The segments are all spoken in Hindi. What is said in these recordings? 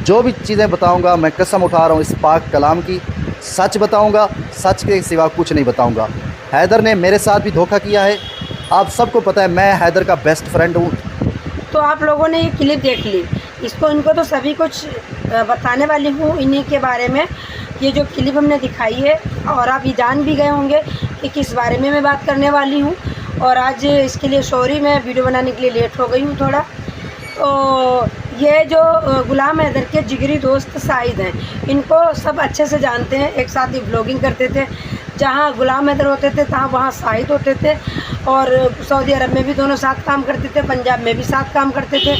जो भी चीज़ें बताऊंगा मैं कसम उठा रहा हूँ इस पाक कलाम की, सच बताऊंगा, सच के सिवा कुछ नहीं बताऊंगा। हैदर ने मेरे साथ भी धोखा किया है, आप सबको पता है, मैं हैदर का बेस्ट फ्रेंड हूँ। तो आप लोगों ने ये क्लिप देख ली, इनको तो सभी कुछ बताने वाली हूँ इन्हीं के बारे में। ये जो क्लिप हमने दिखाई है, और आप ये जान भी गए होंगे कि किस बारे में मैं बात करने वाली हूँ। और आज इसके लिए सॉरी, मैं वीडियो बनाने के लिए लेट हो गई हूँ थोड़ा। तो ये जो गुलाम हैदर के जिगरी दोस्त साहिद हैं, इनको सब अच्छे से जानते हैं। एक साथ ही ब्लॉगिंग करते थे, जहाँ गुलाम हैदर होते थे वहाँ साहिद होते थे। और सऊदी अरब में भी दोनों साथ काम करते थे, पंजाब में भी साथ काम करते थे।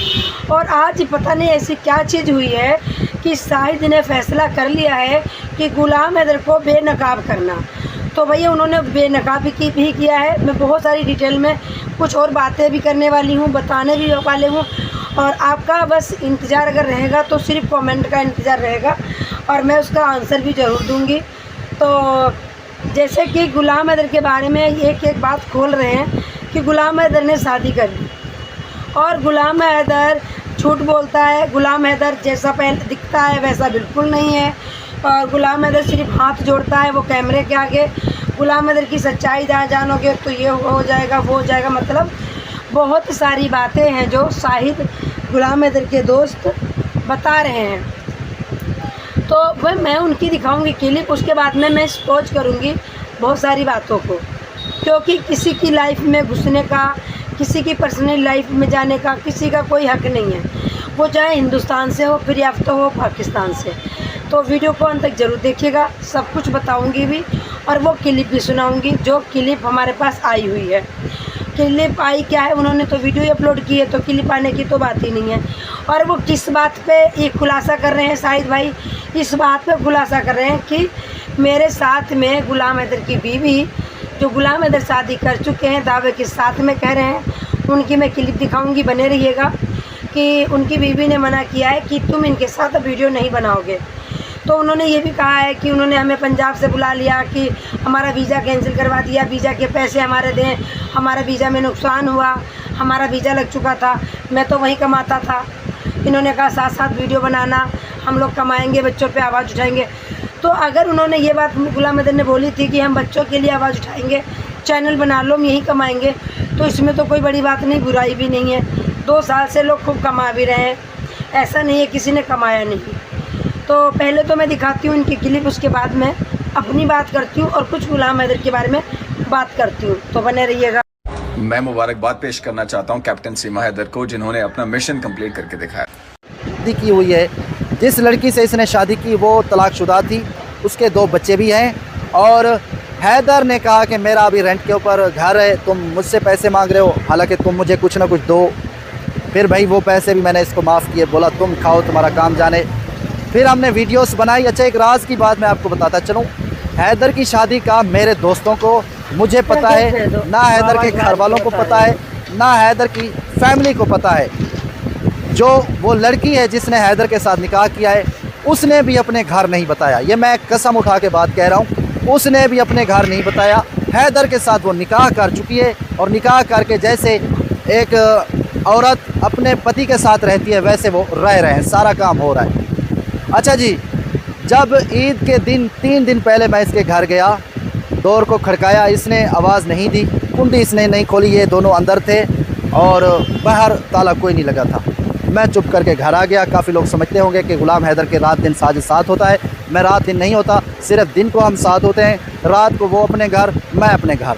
और आज पता नहीं ऐसी क्या चीज़ हुई है कि साहिद ने फैसला कर लिया है कि गुलाम हैदर को बेनकाब करना। तो भैया उन्होंने बेनकाब भी किया है। मैं बहुत सारी डिटेल में कुछ और बातें भी करने वाली हूँ, बताने भी वाले हूँ। और आपका बस इंतज़ार अगर रहेगा तो सिर्फ कमेंट का इंतज़ार रहेगा, और मैं उसका आंसर भी ज़रूर दूँगी। तो जैसे कि गुलाम हैदर के बारे में एक एक बात खोल रहे हैं कि गुलाम हैदर ने शादी कर ली, और गुलाम हैदर झूठ बोलता है। गुलाम हैदर जैसा पहले दिखता है वैसा बिल्कुल नहीं है। और गुलाम हैदर सिर्फ हाथ जोड़ता है वो कैमरे के आगे। गुलाम हैदर की सच्चाई जानोगे तो ये हो जाएगा, वो हो जाएगा। मतलब बहुत सारी बातें हैं जो शाहिद गुलाम हैदर के दोस्त बता रहे हैं। तो वह मैं उनकी दिखाऊंगी क्लिप, उसके बाद में मैं एक्सपोज करूंगी बहुत सारी बातों को। क्योंकि किसी की लाइफ में घुसने का, किसी की पर्सनल लाइफ में जाने का किसी का कोई हक नहीं है, वो चाहे हिंदुस्तान से हो फिर याफ्ता हो पाकिस्तान से। तो वीडियो को अंत तक ज़रूर देखिएगा, सब कुछ बताऊंगी भी, और वो क्लिप भी सुनाऊंगी जो क्लिप हमारे पास आई हुई है। क्लिप आई क्या है, उन्होंने तो वीडियो अपलोड की है, तो क्लिप आने की तो बात ही नहीं है। और वो किस बात पे ये खुलासा कर रहे हैं शाहिद भाई, इस बात पे खुलासा कर रहे हैं कि मेरे साथ में गुलाम हैदर की बीवी, जो गुलाम हैदर शादी कर चुके हैं, दावे के साथ में कह रहे हैं, उनकी मैं क्लिप दिखाऊंगी, बने रहिएगा। कि उनकी बीवी ने मना किया है कि तुम इनके साथ वीडियो नहीं बनाओगे। तो उन्होंने ये भी कहा है कि उन्होंने हमें पंजाब से बुला लिया कि हमारा वीज़ा कैंसिल करवा दिया, वीज़ा के पैसे हमारे दें, हमारा वीज़ा में नुकसान हुआ, हमारा वीज़ा लग चुका था, मैं तो वहीं कमाता था। इन्होंने कहा साथ साथ वीडियो बनाना, हम लोग कमाएंगे, बच्चों पे आवाज़ उठाएंगे। तो अगर उन्होंने ये बात गुलाम हैदर ने बोली थी कि हम बच्चों के लिए आवाज़ उठाएंगे, चैनल बना लो, हम यहीं कमाएंगे, तो इसमें तो कोई बड़ी बात नहीं, बुराई भी नहीं है। 2 साल से लोग खूब कमा भी रहे हैं, ऐसा नहीं है किसी ने कमाया नहीं। तो पहले तो मैं दिखाती हूँ इनकी क्लिप, उसके बाद मैं अपनी बात करती हूँ और कुछ गुलाम हैदर के बारे में बात करती हूँ। तो बने रहिएगा। मैं मुबारकबाद पेश करना चाहता हूँ कैप्टन सीमा हैदर को, जिन्होंने अपना मिशन कंप्लीट करके दिखाया। शादी की हुई है, जिस लड़की से इसने शादी की वो तलाकशुदा थी, उसके 2 बच्चे भी हैं। और हैदर ने कहा कि मेरा अभी रेंट के ऊपर घर है, तुम मुझसे पैसे मांग रहे हो, हालांकि तुम मुझे कुछ ना कुछ दो। फिर भाई वो पैसे भी मैंने इसको माफ़ किए, बोला तुम खाओ, तुम्हारा काम जाने। फिर हमने वीडियोस बनाई। अच्छा, एक राज की बात मैं आपको बताता चलूँ, हैदर की शादी का मेरे दोस्तों को, मुझे पता है, ना हैदर के घर वालों को पता है, ना हैदर की फैमिली को पता है। जो वो लड़की है जिसने हैदर के साथ निकाह किया है, उसने भी अपने घर नहीं बताया। ये मैं कसम उठा के बात कह रहा हूँ, उसने भी अपने घर नहीं बताया। हैदर के साथ वो निकाह कर चुकी है, और निकाह करके जैसे एक औरत अपने पति के साथ रहती है वैसे वो रह रहे हैं, सारा काम हो रहा है। अच्छा जी, जब ईद के दिन 3 दिन पहले मैं इसके घर गया, डोर को खड़काया, इसने आवाज़ नहीं दी, कुंडी इसने नहीं खोली, ये दोनों अंदर थे और बाहर ताला कोई नहीं लगा था। मैं चुप करके घर आ गया। काफ़ी लोग समझते होंगे कि गुलाम हैदर के रात दिन साथ होता है, मैं रात दिन नहीं होता, सिर्फ दिन को हम साथ होते हैं, रात को वो अपने घर, मैं अपने घर।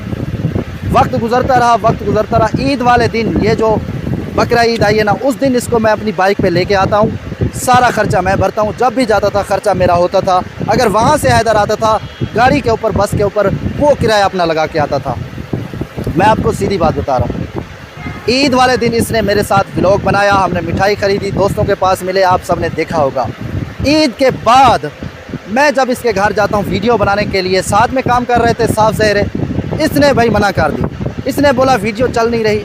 वक्त गुजरता रहा। ईद वाले दिन, ये जो बकरा ईद आई है ना, उस दिन इसको मैं अपनी बाइक पे लेके आता हूँ, सारा खर्चा मैं भरता हूँ। जब भी जाता था खर्चा मेरा होता था। अगर वहाँ से हैदर आता था गाड़ी के ऊपर, बस के ऊपर, वो किराया अपना लगा के आता था। मैं आपको सीधी बात बता रहा हूँ, ईद वाले दिन इसने मेरे साथ व्लॉग बनाया, हमने मिठाई ख़रीदी, दोस्तों के पास मिले, आप सब ने देखा होगा। ईद के बाद मैं जब इसके घर जाता हूँ वीडियो बनाने के लिए, साथ में काम कर रहे थे साफ ज़हरे, इसने भाई मना कर दी। इसने बोला वीडियो चल नहीं रही,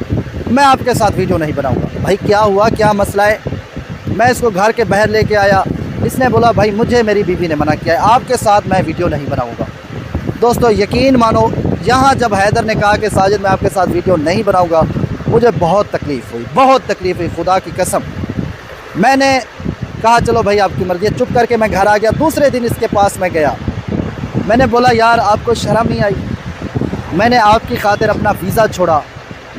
मैं आपके साथ वीडियो नहीं बनाऊँगा। भाई क्या हुआ, क्या मसला है? मैं इसको घर के बाहर लेके आया, इसने बोला भाई मुझे मेरी बीवी ने मना किया है, आपके साथ मैं वीडियो नहीं बनाऊँगा। दोस्तों यकीन मानो, यहाँ जब हैदर ने कहा कि साजिद मैं आपके साथ वीडियो नहीं बनाऊँगा, मुझे बहुत तकलीफ़ हुई, खुदा की कसम। मैंने कहा चलो भाई आपकी मर्ज़ी है। चुप करके मैं घर आ गया। दूसरे दिन इसके पास मैं गया, मैंने बोला यार आपको शर्म नहीं आई? मैंने आपकी खातिर अपना वीज़ा छोड़ा,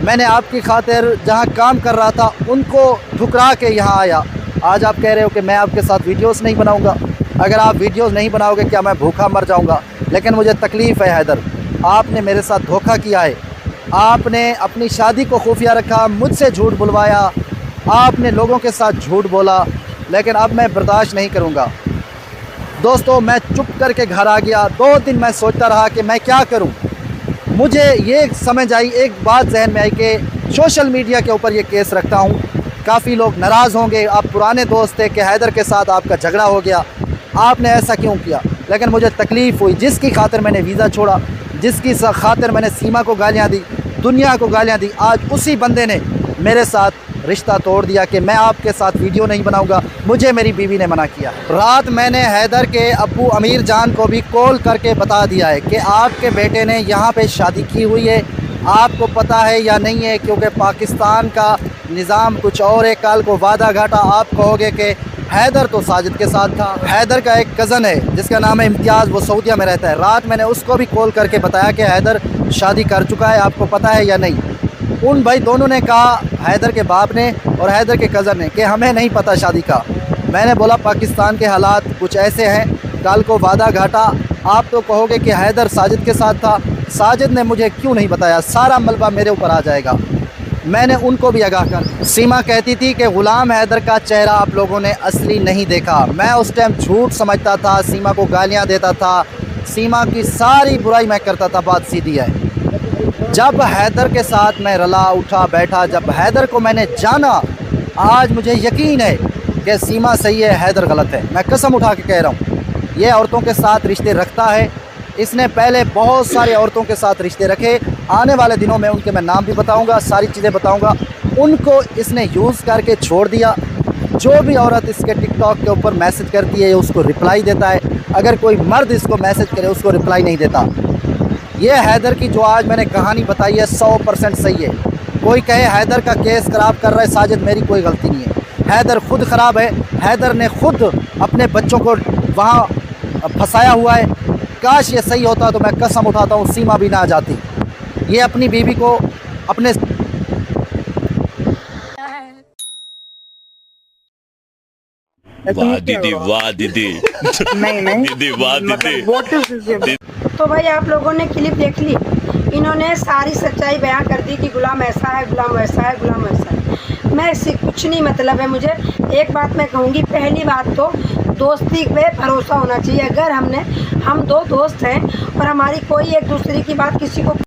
मैंने आपकी खातिर जहाँ काम कर रहा था उनको ठुकरा के यहाँ आया। आज आप कह रहे हो कि मैं आपके साथ वीडियोस नहीं बनाऊंगा। अगर आप वीडियोस नहीं बनाओगे क्या मैं भूखा मर जाऊंगा? लेकिन मुझे तकलीफ़ है हैदर, आपने मेरे साथ धोखा किया है। आपने अपनी शादी को खुफिया रखा, मुझसे झूठ बुलवाया, आपने लोगों के साथ झूठ बोला, लेकिन अब मैं बर्दाश्त नहीं करूंगा। दोस्तों मैं चुप करके घर आ गया। 2 दिन मैं सोचता रहा कि मैं क्या करूं। मुझे ये समझ आई, एक बात जहन में आई कि सोशल मीडिया के ऊपर ये केस रखता हूं, काफ़ी लोग नाराज़ होंगे, आप पुराने दोस्त थे कि हैदर के साथ आपका झगड़ा हो गया, आपने ऐसा क्यों किया? लेकिन मुझे तकलीफ़ हुई, जिसकी खातिर मैंने वीज़ा छोड़ा, जिसकी खातिर मैंने सीमा को गालियाँ दी, दुनिया को गालियाँ दी, आज उसी बंदे ने मेरे साथ रिश्ता तोड़ दिया कि मैं आपके साथ वीडियो नहीं बनाऊंगा। मुझे मेरी बीवी ने मना किया। रात मैंने हैदर के अब्बू अमीर जान को भी कॉल करके बता दिया है कि आपके बेटे ने यहाँ पे शादी की हुई है, आपको पता है या नहीं है? क्योंकि पाकिस्तान का निज़ाम कुछ और है। कल को वादा घाटा आप कहोगे कि हैदर तो साजिद के साथ था। हैदर का एक कज़न है जिसका नाम है इम्तियाज़, वो सऊदीया में रहता है। रात मैंने उसको भी कॉल करके बताया कि हैदर शादी कर चुका है, आपको पता है या नहीं? उन भाई दोनों ने कहा, हैदर के बाप ने और हैदर के कज़न ने, कि हमें नहीं पता शादी का। मैंने बोला पाकिस्तान के हालात कुछ ऐसे हैं, कल को वादा घाटा आप तो कहोगे कि हैदर साजिद के साथ था, साजिद ने मुझे क्यों नहीं बताया, सारा मलबा मेरे ऊपर आ जाएगा। मैंने उनको भी आगाह कर। सीमा कहती थी कि ग़ुलाम हैदर का चेहरा आप लोगों ने असली नहीं देखा। मैं उस टाइम झूठ समझता था, सीमा को गालियाँ देता था, सीमा की सारी बुराई मैं करता था। बात सीधी है, जब हैदर के साथ मैं रला उठा बैठा, जब हैदर को मैंने जाना, आज मुझे यकीन है कि सीमा सही है, हैदर गलत है। मैं कसम उठा के कह रहा हूँ, ये औरतों के साथ रिश्ते रखता है। इसने पहले बहुत सारी औरतों के साथ रिश्ते रखे, आने वाले दिनों में उनके मैं नाम भी बताऊंगा, सारी चीज़ें बताऊंगा। उनको इसने यूज़ करके छोड़ दिया। जो भी औरत इसके टिकटॉक के ऊपर मैसेज करती है उसको रिप्लाई देता है, अगर कोई मर्द इसको मैसेज करे उसको रिप्लाई नहीं देता। ये हैदर की जो आज मैंने कहानी बताई है 100% सही है। कोई कहे हैदर का केस ख़राब कर रहा है साजिद, मेरी कोई गलती नहीं है। हैदर खुद ख़राब है, हैदर ने खुद अपने बच्चों को वहाँ फंसाया हुआ है। काश ये सही होता तो मैं कसम उठाता हूँ सीमा भी ना जाती। ये अपनी बीवी को अपने वाह दीदी, वाह दीदी, नहीं दीदी वाह दीदी। तो भाई आप लोगों ने क्लिप देख ली, इन्होंने सारी सच्चाई बयां कर दी कि गुलाम ऐसा है, गुलाम वैसा है, गुलाम वैसा है। मैं इससे कुछ नहीं मतलब है मुझे। एक बात मैं कहूँगी, पहली बात तो दोस्ती पे भरोसा होना चाहिए। अगर हम 2 दोस्त हैं और हमारी कोई एक दूसरे की बात किसी को